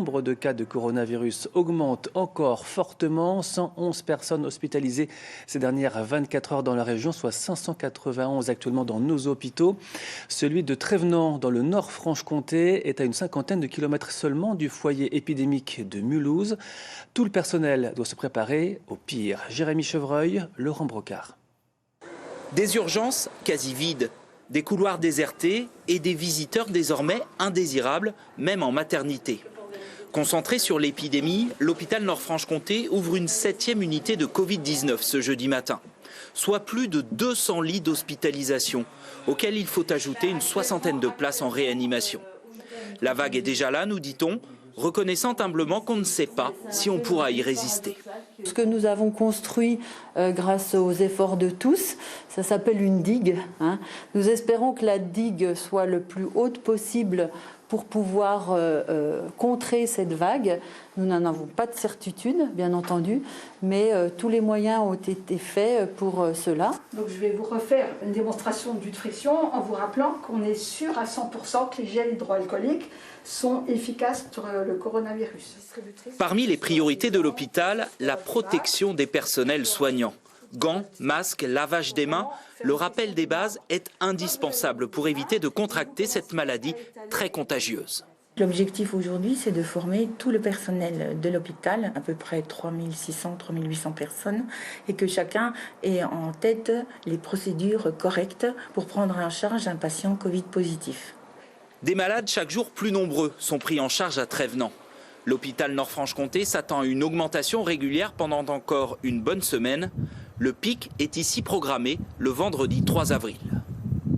nombre de cas de coronavirus augmente encore fortement. 111 personnes hospitalisées ces dernières 24 heures dans la région, soit 591 actuellement dans nos hôpitaux. Celui de Trévenans, dans le Nord-Franche-Comté, est à une cinquantaine de kilomètres seulement du foyer épidémique de Mulhouse. Tout le personnel doit se préparer au pire. Jérémy Chevreuil, Laurent Brocard. Des urgences quasi vides, des couloirs désertés et des visiteurs désormais indésirables, même en maternité. Concentré sur l'épidémie, l'hôpital Nord-Franche-Comté ouvre une 7e unité de Covid-19 ce jeudi matin, soit plus de 200 lits d'hospitalisation, auxquels il faut ajouter une soixantaine de places en réanimation. La vague est déjà là, nous dit-on, reconnaissant humblement qu'on ne sait pas si on pourra y résister. Ce que nous avons construit grâce aux efforts de tous, ça s'appelle une digue. Nous espérons que la digue soit le plus haute possible pour pouvoir contrer cette vague. Nous n'en avons pas de certitude, bien entendu, mais tous les moyens ont été faits pour cela. Donc je vais vous refaire une démonstration de friction en vous rappelant qu'on est sûr à 100% que les gels hydroalcooliques sont efficaces sur le coronavirus. Parmi les priorités de l'hôpital, la protection des personnels soignants. Gants, masques, lavage des mains, le rappel des bases est indispensable pour éviter de contracter cette maladie très contagieuse. L'objectif aujourd'hui, c'est de former tout le personnel de l'hôpital, à peu près 3600, 3800 personnes, et que chacun ait en tête les procédures correctes pour prendre en charge un patient Covid positif. Des malades chaque jour plus nombreux sont pris en charge à Trévenans. L'hôpital Nord-Franche-Comté s'attend à une augmentation régulière pendant encore une bonne semaine. Le pic est ici programmé le vendredi 3 avril.